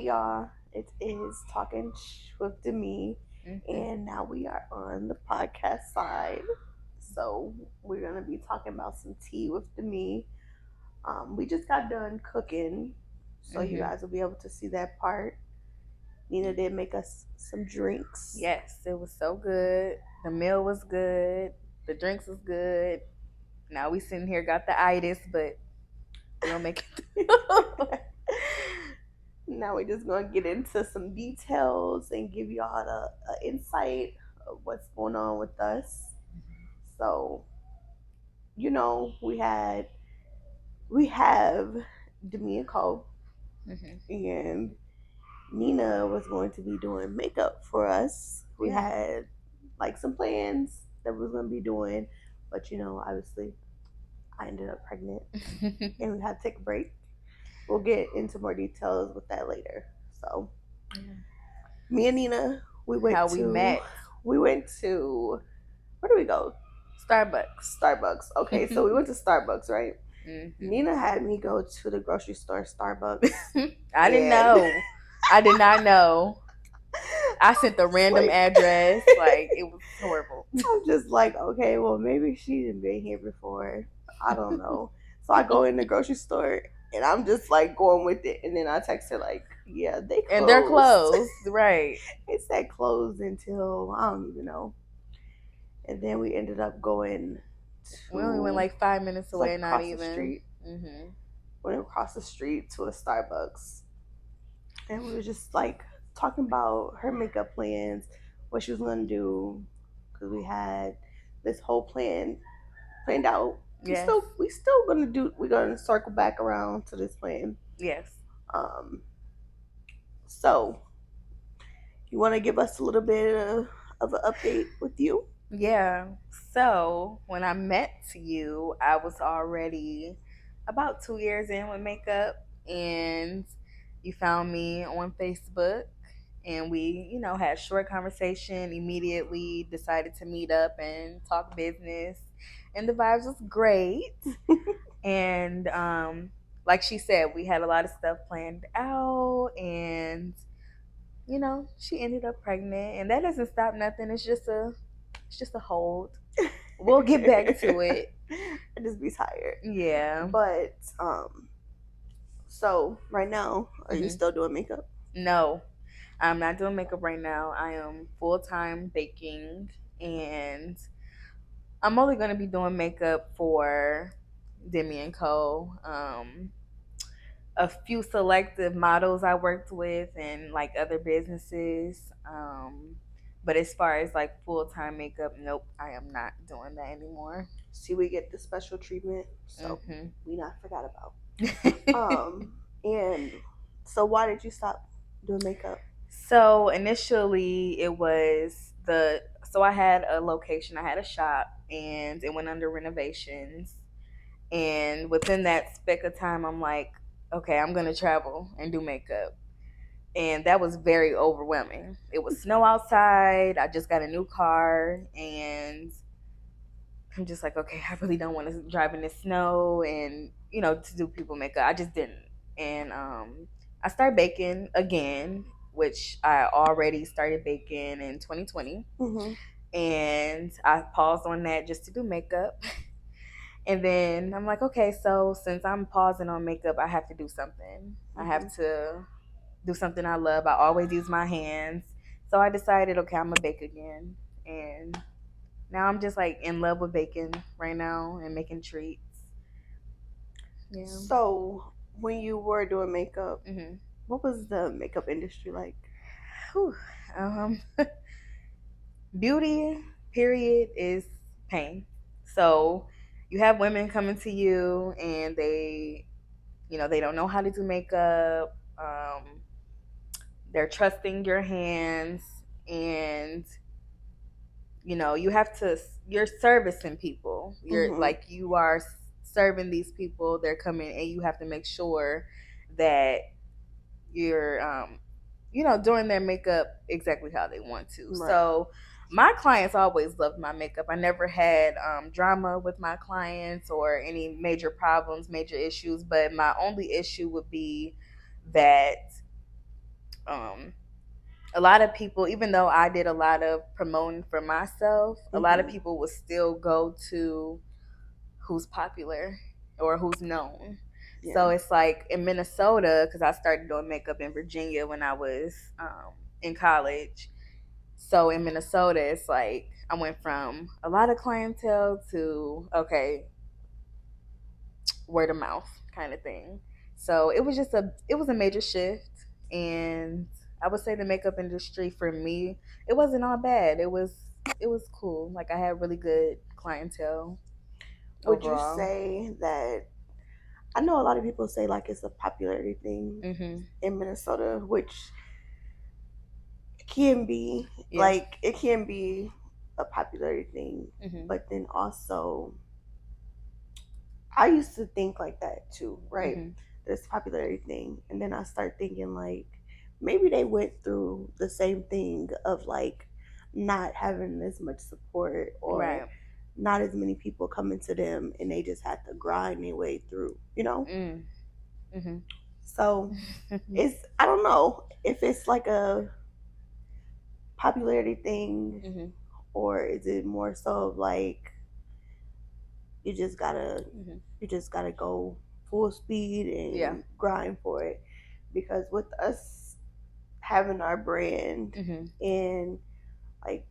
y'all, it is Talking with Demi, Mm-hmm. and now we are on the podcast side. So we're gonna be talking about some tea with Demi. We just got done cooking, so you Mm-hmm. guys will be able to see that part. Nina did make us some drinks. Yes, it was so good. The meal was good. The drinks was good. Now we sitting here got the itis, but we gonna make it. Now we're just gonna get into some details and give y'all the insight of what's going on with us. So, we have DEMI Co, Mm-hmm. and Nina was going to be doing makeup for us. We Yeah. had like some plans that we was gonna be doing, but obviously I ended up pregnant and we had to take a break. We'll get into more details with that later. So me and Nina, How we met. we went to where did we go? Starbucks. Starbucks. Okay, so we went to Starbucks, right? Mm-hmm. Nina had me go to the grocery store, Starbucks. I didn't know. I did not know. I sent the random address. Like, it was horrible. I'm just like, okay, well, maybe she didn't been here before. I don't know. So I go in the grocery store and I'm just like going with it. And then I text her like, yeah, they closed. And they're closed, right. It said closed until, I don't even know. And then we ended up going we only went like 5 minutes away, like not across even. the street. Mm-hmm. Went across the street to a Starbucks. And we were just like talking about her makeup plans, what she was going to do. Because we had this whole plan planned out. Yes. We still we're gonna circle back around to this plan. Yes. So you want to give us a little bit of an update with you? Yeah. So when I met you, I was already about 2 years in with makeup, and you found me on Facebook, and we, had a short conversation. Immediately decided to meet up and talk business, and the vibes was great. And like she said, we had a lot of stuff planned out, and she ended up pregnant, and that doesn't stop nothing. It's just a hold. We'll get back to it. I just be tired. Yeah. But so right now, are you still doing makeup? No, I'm not doing makeup right now. I am full-time baking, and I'm only going to be doing makeup for DEMI Co. A few selective models I worked with and like other businesses. But as far as like full-time makeup, nope, I am not doing that anymore. See, we get the special treatment, so we not forgot about. And so why did you stop doing makeup? So initially it was so I had a location, I had a shop, and it went under renovations. And within that speck of time, I'm like, okay, I'm going to travel and do makeup. And that was very overwhelming. It was snow outside. I just got a new car, and I'm just like, okay, I really don't want to drive in the snow and, to do people makeup. I just didn't. And I started baking again, which I already started baking in 2020. Mm-hmm. And I paused on that just to do makeup. And then I'm like, okay, so since I'm pausing on makeup, I have to do something. Mm-hmm. I have to do something I love. I always use my hands. So I decided, okay, I'm going to bake again. And now I'm just like in love with baking right now and making treats. Yeah. So when you were doing makeup, what was the makeup industry like? Beauty, period, is pain. So you have women coming to you and they don't know how to do makeup. They're trusting your hands, and you're servicing people. You're like, you are serving these people. They're coming, and you have to make sure that you're doing their makeup exactly how they want to. Right. So my clients always loved my makeup. I never had drama with my clients or any major problems, major issues. But my only issue would be that a lot of people, even though I did a lot of promoting for myself, a lot of people would still go to who's popular or who's known. Yeah. So it's like in Minnesota, because I started doing makeup in Virginia when I was in college. So in Minnesota, it's like I went from a lot of clientele to, okay, word of mouth kind of thing. So it was a major shift, and I would say the makeup industry for me, it wasn't all bad. It was cool. Like I had really good clientele. Would overall. You say that? I know a lot of people say like it's a popularity thing in Minnesota, which can be like it can be a popularity thing, but then also I used to think like that too, right? This popularity thing, and then I start thinking like maybe they went through the same thing of like not having as much support or not as many people coming to them, and they just had to grind their way through, you know. So it's I don't know if it's like a popularity thing or is it more so like you just gotta go full speed and grind for it, because with us having our brand and like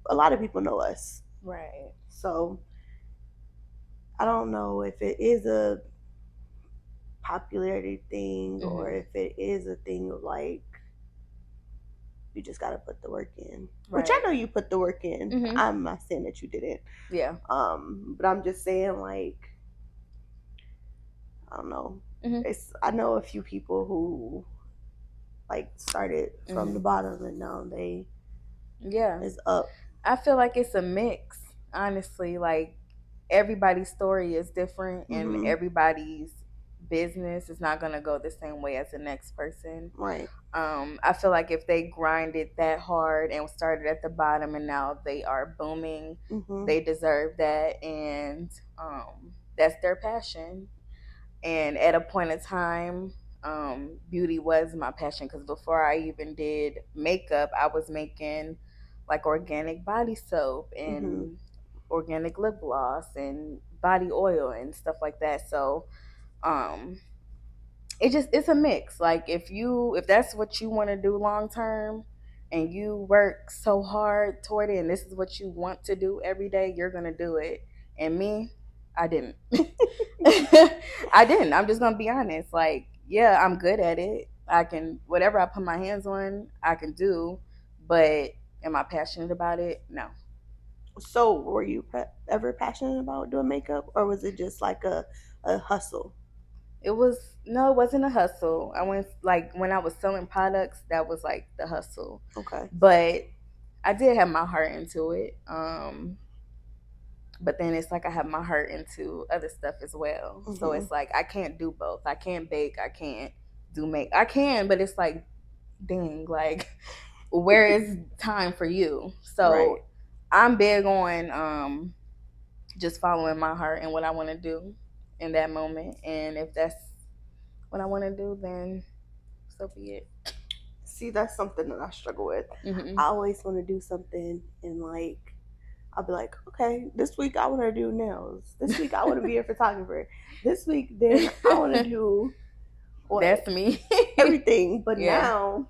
a lot of people know us, right? So I don't know if it is a popularity thing or if it is a thing of like you just gotta put the work in, which I know you put the work in. I'm not saying that you didn't, but I'm just saying like I don't know. I know a few people who like started from the bottom and now they is up. I feel like it's a mix, honestly. Like everybody's story is different and everybody's business is not gonna go the same way as the next person. Right. I feel like if they grinded that hard and started at the bottom and now they are booming, they deserve that, and that's their passion. And at a point in time, beauty was my passion, because before I even did makeup, I was making like organic body soap and organic lip gloss and body oil and stuff like that. So it's a mix. Like if that's what you want to do long term and you work so hard toward it and this is what you want to do every day, you're gonna do it. And me, I didn't. I didn't. I'm just gonna be honest. Like, yeah, I'm good at it. I can whatever I put my hands on, I can do. But am I passionate about it? No. So, were you ever passionate about doing makeup, or was it just like a hustle? It wasn't a hustle. I went like when I was selling products, that was like the hustle. Okay. But I did have my heart into it. But then it's like I have my heart into other stuff as well. So it's like I can't do both. I can't bake. I can't do make. I can, but it's like, dang, like where is time for you? So I'm big on just following my heart and what I want to do in that moment. And if that's what I want to do, then so be it. See, that's something that I struggle with. I always want to do something and like I'll be like, okay, this week I want to do nails. This week I want to be a photographer. This week then I want to do that's me. Everything. But now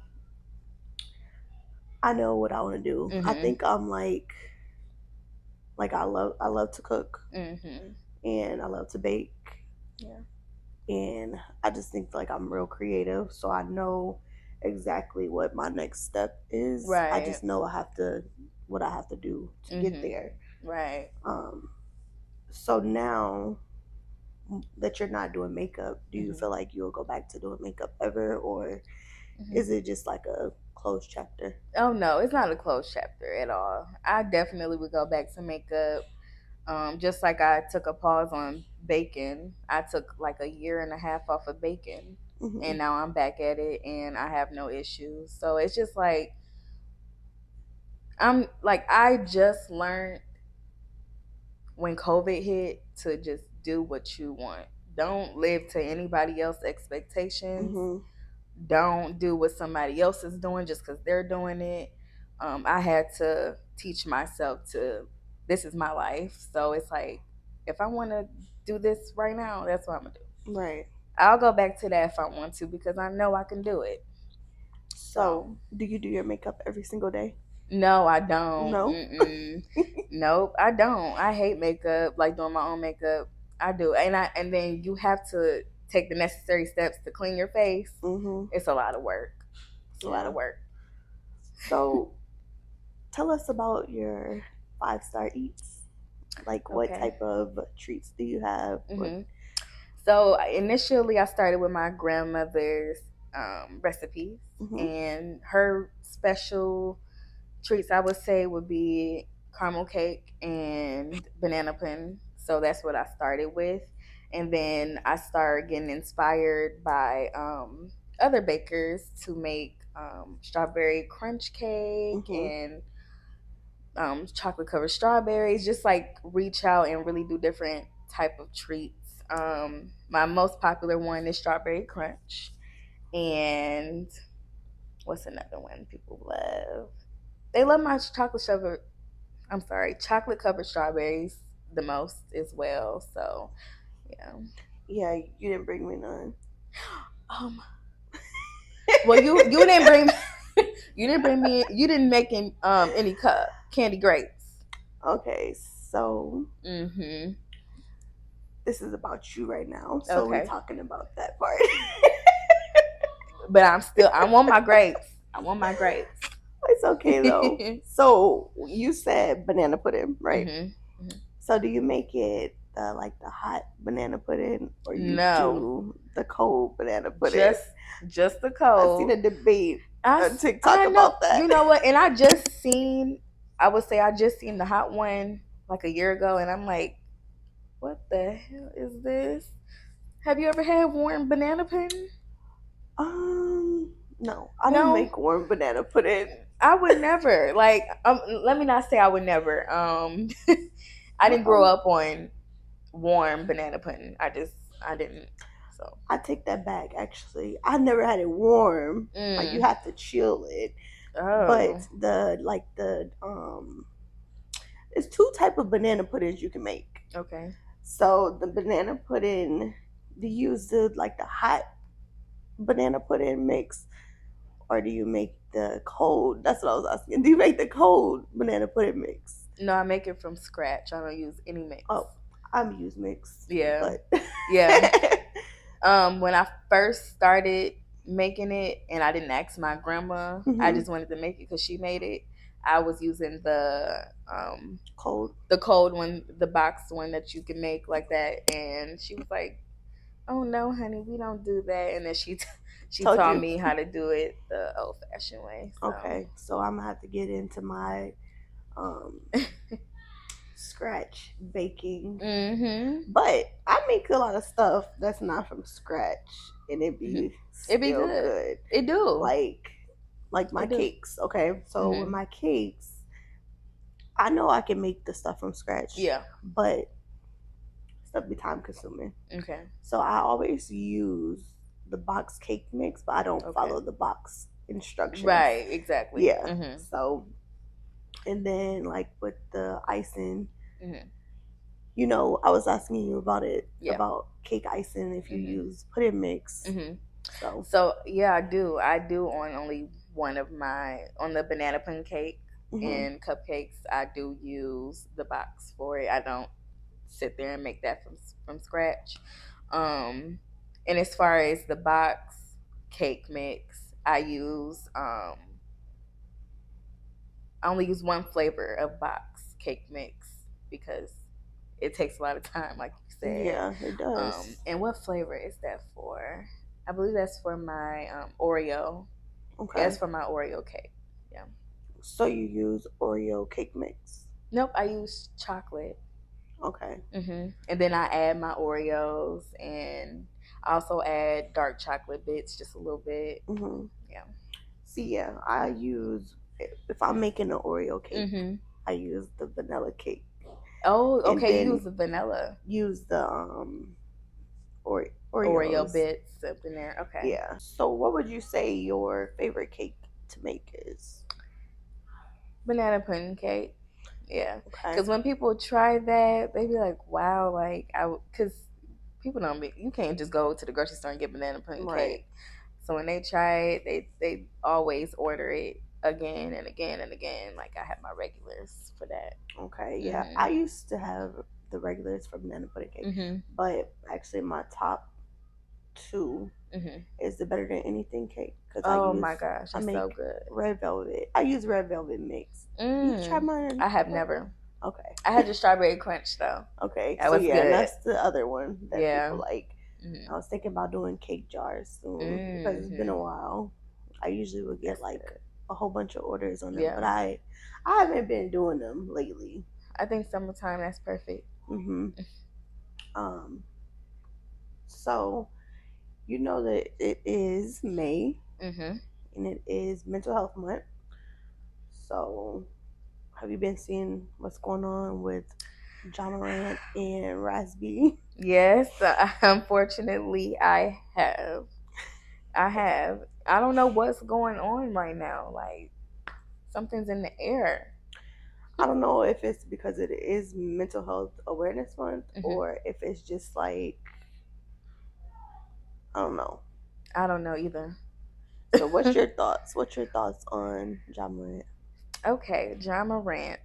I know what I want to do. I think I'm like I love to cook and I love to bake. Yeah. And I just think like I'm real creative, so I know exactly what my next step is. Right. I just know what I have to do to get there. Right. So now that you're not doing makeup, do you feel like you'll go back to doing makeup ever, or is it just like a closed chapter? Oh no, it's not a closed chapter at all. I definitely would go back to makeup. Just like I took a pause on baking, I took like a year and a half off of baking, and now I'm back at it, and I have no issues. So it's just like I just learned when COVID hit to just do what you want. Don't live to anybody else's expectations. don't do what somebody else is doing just because they're doing it. I had to teach myself to, this is my life. So it's like, if I want to do this right now, that's what I'm going to do. Right. I'll go back to that if I want to because I know I can do it. So, do you do your makeup every single day? No, I don't. No? Nope, I don't. I hate makeup, like doing my own makeup. I do. And then you have to take the necessary steps to clean your face. Mm-hmm. It's a lot of work. It's a lot of work. So, tell us about your 5-star eats. Like, what type of treats do you have? Mm-hmm. So, initially, I started with my grandmother's recipes, and her special treats, I would say, would be caramel cake and banana pudding. So, that's what I started with. And then I started getting inspired by other bakers to make strawberry crunch cake and chocolate covered strawberries, just like reach out and really do different type of treats. My most popular one is strawberry crunch, and what's another one people love? They love my chocolate covered strawberries the most as well. So yeah, you didn't bring me none. Well, you didn't bring you didn't make any candy grapes. Okay, so this is about you right now. So we're talking about that part. But I want my grapes. I want my grapes. It's okay though. So you said banana pudding, right? So do you make it like the hot banana pudding, or you do the cold banana pudding? Just the cold. I seen a debate on TikTok about that. You know what? And I just seen the hot one like a year ago, and I'm like, what the hell is this? Have you ever had warm banana pudding? No, I don't make warm banana pudding. I would never. Like, let me not say I would never. I didn't grow up on warm banana pudding. I didn't. So I take that back. Actually, I never had it warm. Like, you have to chill it. But there's 2 type of banana puddings you can make. Okay. So the banana pudding, do you use the hot banana pudding mix, or do you make the cold? That's what I was asking. Do you make the cold banana pudding mix? No, I make it from scratch. I don't use any mix. Oh, I use mix. Yeah. But yeah. When I first started making it, and I didn't ask my grandma, I just wanted to make it because she made it. I was using the cold one, the boxed one that you can make like that, and she was like, "Oh no, honey, we don't do that." And then she taught me how to do it the old-fashioned way. So. Okay, so I'm gonna have to get into my scratch baking. But I make a lot of stuff that's not from scratch, and it be good. It do like my cakes. Okay, so with my cakes, I know I can make the stuff from scratch. Yeah, but stuff be time consuming. Okay, so I always use the box cake mix, but I don't follow the box instructions. Right, exactly. Yeah. So, and then like with the icing, you know, I was asking you about it, about cake icing, if you use pudding mix. So yeah, I do on only one of on the banana pudding cake and cupcakes. I do use the box for it. I don't sit there and make that from scratch. And as far as the box cake mix, I only use one flavor of box cake mix because it takes a lot of time, like you said. Yeah, it does. And what flavor is that for? I believe that's for my Oreo. Okay. That's for my Oreo cake. Yeah. So you use Oreo cake mix? Nope, I use chocolate. Okay. And then I add my Oreos, and I also add dark chocolate bits, just a little bit. Yeah. See, yeah, I use, if I'm making an Oreo cake, I use the vanilla cake. Oh, okay. You use the vanilla. Use the Oreo bits up in there. Okay. Yeah. So what would you say your favorite cake to make is? Banana pudding cake. Yeah. Okay. Because when people try that, they be like, wow, like, because people don't be, you can't just go to the grocery store and get banana pudding cake. So when they try it, they always order it again and again and again. Like I have my regulars for that. Okay, yeah. Mm-hmm. I used to have the regulars for banana pudding cake, Mm-hmm. but actually my top 2 is the better than anything cake. Oh my gosh, it's so good. Red velvet. I use red velvet mix. You try mine? I have never. Okay. I had the strawberry crunch though. Okay, that was good. That's the other one that people like. I was thinking about doing cake jars soon because it's been a while. I usually would get a whole bunch of orders on them, but I haven't been doing them lately. I think summertime that's perfect. So you know that it is May, and it is Mental Health Month. So have you been seeing what's going on with John Morant and Raspy? Yes, unfortunately, I have. I don't know what's going on right now. Like something's in the air. I don't know if it's because it is Mental Health Awareness Month or if it's just like, I don't know. I don't know either. So what's your thoughts? What's your thoughts on John Morant? Okay, John Morant.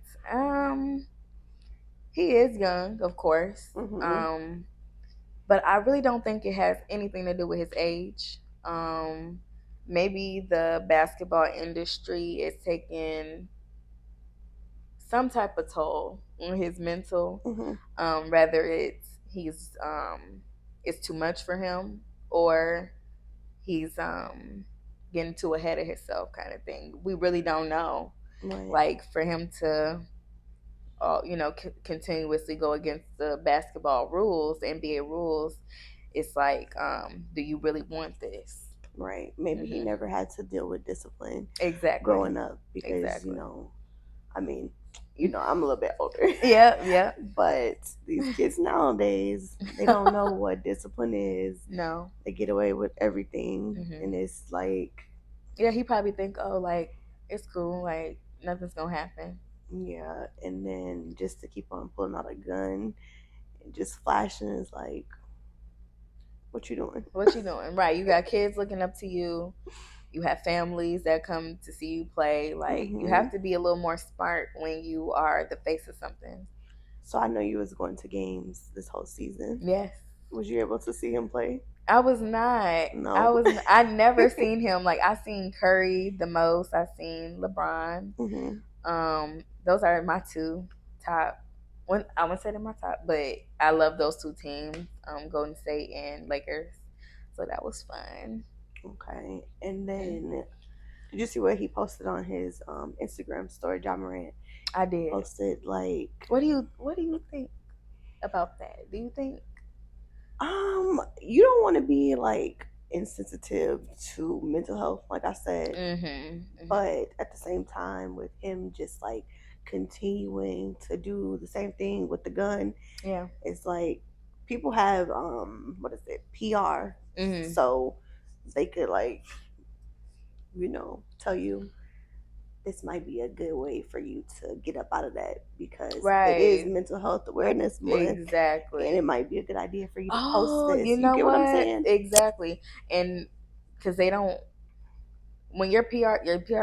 He is young, of course. But I really don't think it has anything to do with his age. Maybe the basketball industry is taking some type of toll on his mental. Whether it's too much for him or he's getting too ahead of himself, kind of thing. We really don't know. Right. Like for him to continuously go against the basketball rules, NBA rules, it's like, do you really want this? Right. Maybe he never had to deal with discipline growing up because, I mean, I'm a little bit older. Yeah. But these kids nowadays, they don't know what discipline is. No. They get away with everything. And it's like... Yeah, he probably think, oh, like, it's cool. Like, nothing's going to happen. Yeah, and then just to keep on pulling out a gun and just flashing is like, what you doing? What you doing? Right, you got kids looking up to you. You have families that come to see you play. Like, you have to be a little more smart when you are the face of something. So I know you was going to games this whole season. Yes. Was you able to see him play? I was not. No. I'd never seen him. Like, I seen Curry the most. I seen LeBron. Those are my 2 top. I wouldn't say they're my top, but I love those 2 teams, Golden State and Lakers. So that was fun. Okay, and then did you see what he posted on his Instagram story? John Morant. I did. Posted like. What do you think about that? Do you think? You don't want to be like insensitive to mental health, like I said, but at the same time, with him just like continuing to do the same thing with the gun, it's like people have PR, so they could like tell you this might be a good way for you to get up out of that because it is Mental Health Awareness Month. Exactly. And it might be a good idea for you to post this. You know get what I'm saying? Exactly. And because they don't, when your PR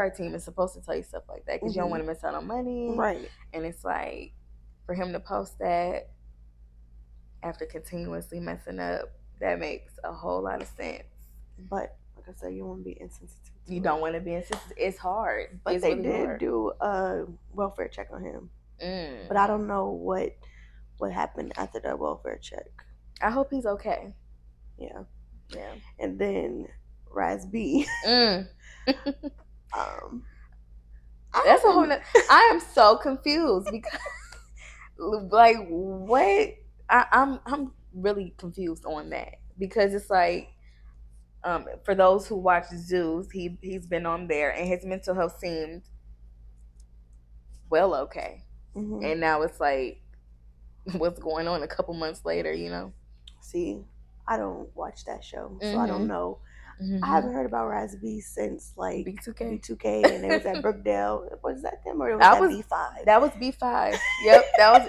team is supposed to tell you stuff like that because you don't want to miss out on money. Right. And it's like, for him to post that after continuously messing up, that makes a whole lot of sense. But like I said, you want to be insensitive. You don't want to be insensitive. It's hard. But it's they really did hard. do a welfare check on him. But I don't know what happened after that welfare check. I hope he's okay. Yeah. Yeah. And then Raspy. That's a whole nother, I am so confused because like what I'm really confused on that because it's like for those who watch Zeus, he's been on there and his mental health seemed well okay. And now it's like what's going on a couple months later, See, I don't watch that show, so I don't know. Mm-hmm. I haven't heard about Raz B since like B2K. B2K, and it was at Brookdale. Was that them or it was I at was B5? That was B5. Yep,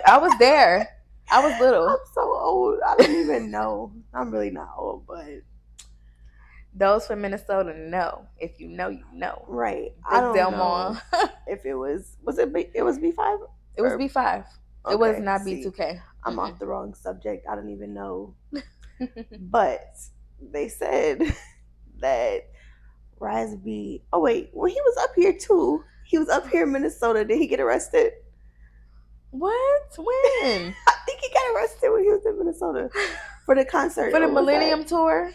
I was there. I was little. I'm so old. I don't even know. I'm really not old, but those from Minnesota know. If you know, you know. Right. I don't Brookdale know Mall. if it was it was B5? It was B5. It was not B2K. I'm off the wrong subject. I don't even know. But they said that Raz B. Oh wait, when he was up here too, he was up here in Minnesota. Did he get arrested? What? When? I think he got arrested when he was in Minnesota for the concert. For the Millennium Tour?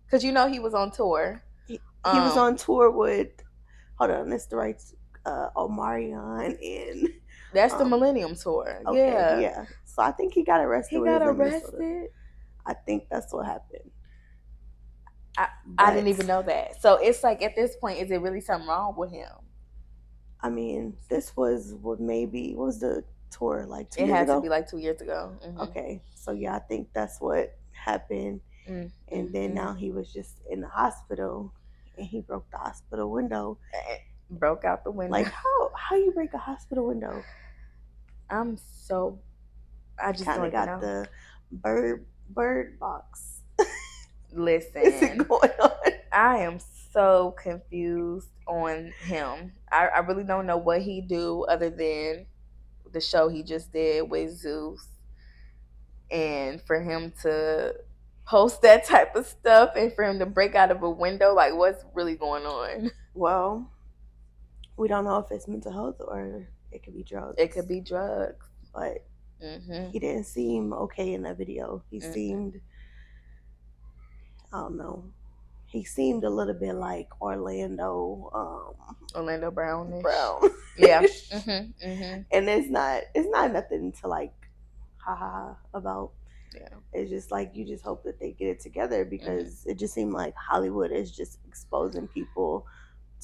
Because you know he was on tour. He was on tour with, hold on, it's the right, Omarion and... That's the Millennium Tour. Okay, yeah. So I think he got arrested. He got arrested? I think that's what happened. I didn't even know that. So it's like, at this point, is it really something wrong with him? I mean, this was what was the tour like 2 years ago? It had to be like 2 years ago. Mm-hmm. Okay. So yeah, I think that's what happened. Mm-hmm. And then now he was just in the hospital and he broke the hospital window. Broke out the window. Like how you break a hospital window? I just kind of got the bird box. Listen, is it going on? I am so confused on him. I really don't know what he do other than the show he just did with Zeus, and for him to post that type of stuff and for him to break out of a window, like, what's really going on? Well, we don't know if it's mental health or it could be drugs. It could be drugs. But he didn't seem okay in that video. He seemed, I don't know, he seemed a little bit like Orlando Brown. Yeah. And it's not nothing to like haha about. Yeah. It's just like you just hope that they get it together because it just seemed like Hollywood is just exposing people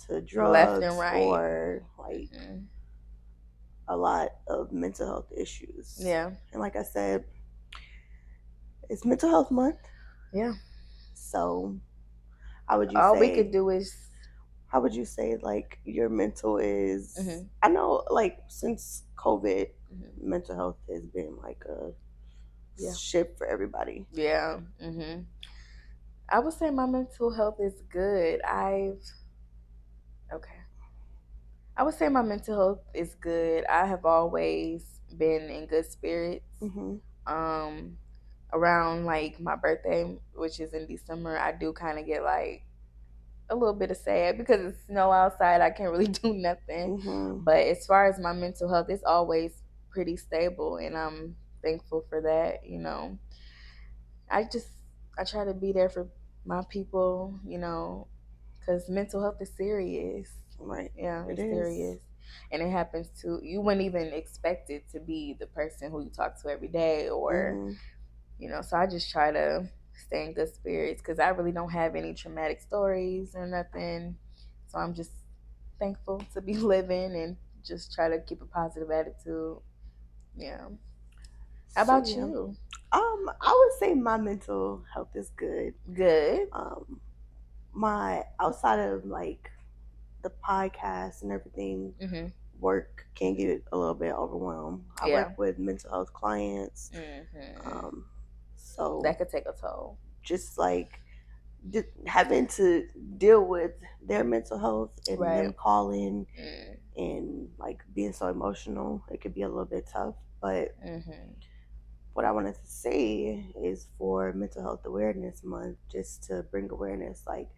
to drugs left and right, or like a lot of mental health issues. Yeah. And like I said, it's Mental Health Month. Yeah. So how would you all say, we could do is, how would you say like your mental is? I know like since COVID, mental health has been like a shit for everybody. Yeah. I would say my mental health is good. I would say my mental health is good. I have always been in good spirits. Around like my birthday, which is in December, I do kind of get like a little bit of sad because it's snow outside. I can't really do nothing. But as far as my mental health, it's always pretty stable, and I'm thankful for that. You know, I try to be there for my people. You know, because mental health is serious. Right. Yeah, it's serious. And it happens to you. Wouldn't even expect it to be the person who you talk to every day, or you know. So I just try to stay in good spirits because I really don't have any traumatic stories or nothing. So I'm just thankful to be living and just try to keep a positive attitude. Yeah. How about you? I would say my mental health is good. Good. My outside of like the podcast and everything, work can get a little bit overwhelmed. I work with mental health clients, so that could take a toll. Just like having to deal with their mental health and them calling and like being so emotional, it could be a little bit tough. But what I wanted to say is for Mental Health Awareness Month, just to bring awareness, like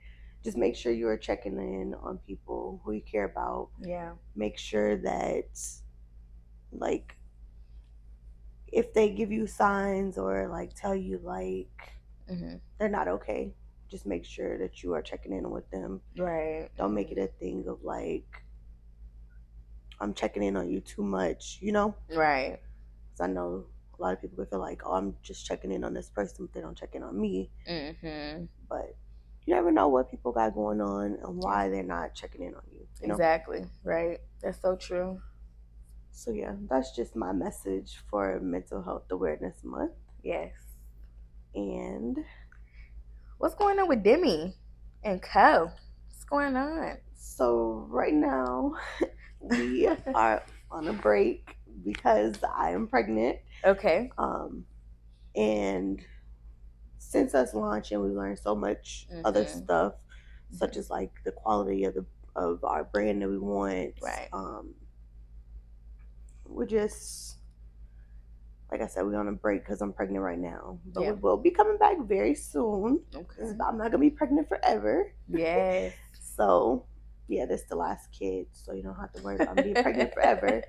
just make sure you are checking in on people who you care about. Yeah. Make sure that like if they give you signs or like tell you like they're not okay, just make sure that you are checking in with them. Right. Don't make it a thing of like I'm checking in on you too much, you know? Right. Because I know a lot of people could feel like, oh, I'm just checking in on this person, but they don't check in on me. But you never know what people got going on and why they're not checking in on you. You know? Exactly. Right. That's so true. So yeah, that's just my message for Mental Health Awareness Month. Yes. And What's going on with Demi and Co? What's going on? So right now we are on a break because I am pregnant. Okay. And since us launching, we learned so much other stuff, such as like the quality of our brand that we want. Right. We're just, like I said, we're on a break because I'm pregnant right now. But Yeah. we will be coming back very soon. Okay. I'm not gonna be pregnant forever. Yes. So yeah, this is the last kid, so you don't have to worry about being pregnant forever.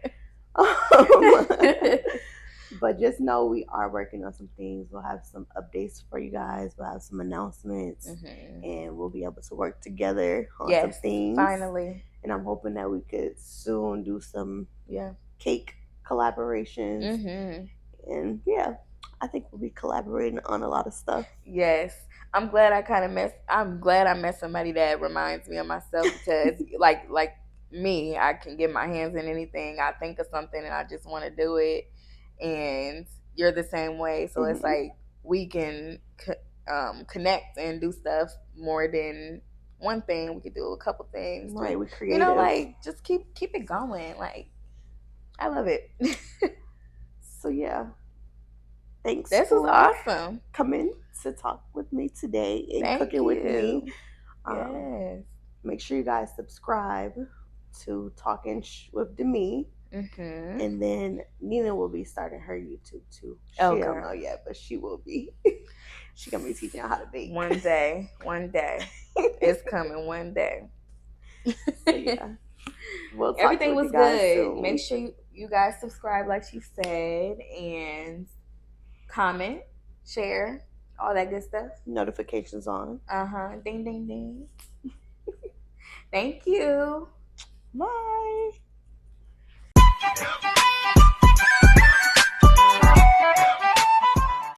But just know we are working on some things. We'll have some updates for you guys. We'll have some announcements, and we'll be able to work together on some things. Finally. And I'm hoping that we could soon do some cake collaborations. And yeah, I think we'll be collaborating on a lot of stuff. Yes. I'm glad I met somebody that reminds me of myself, because like me, I can get my hands in anything. I think of something and I just want to do it, and you're the same way. So it's like we can connect and do stuff more than one thing. We could do a couple things. Right, we're creative. You know, like just keep it going. Like, I love it. So yeah. Thanks. This was awesome. Coming to talk with me today and cooking with me. Yes. Make sure you guys subscribe to TlkinshwithDEMI. And then Neena will be starting her YouTube too. She don't know yet, but she will be. She's gonna be teaching how to bake. One day. It's coming one day. So, yeah. We'll talk Everything was good. Soon. Make sure you guys subscribe like she said, and comment, share, all that good stuff. Notifications on. Ding, ding, ding. Thank you. Bye.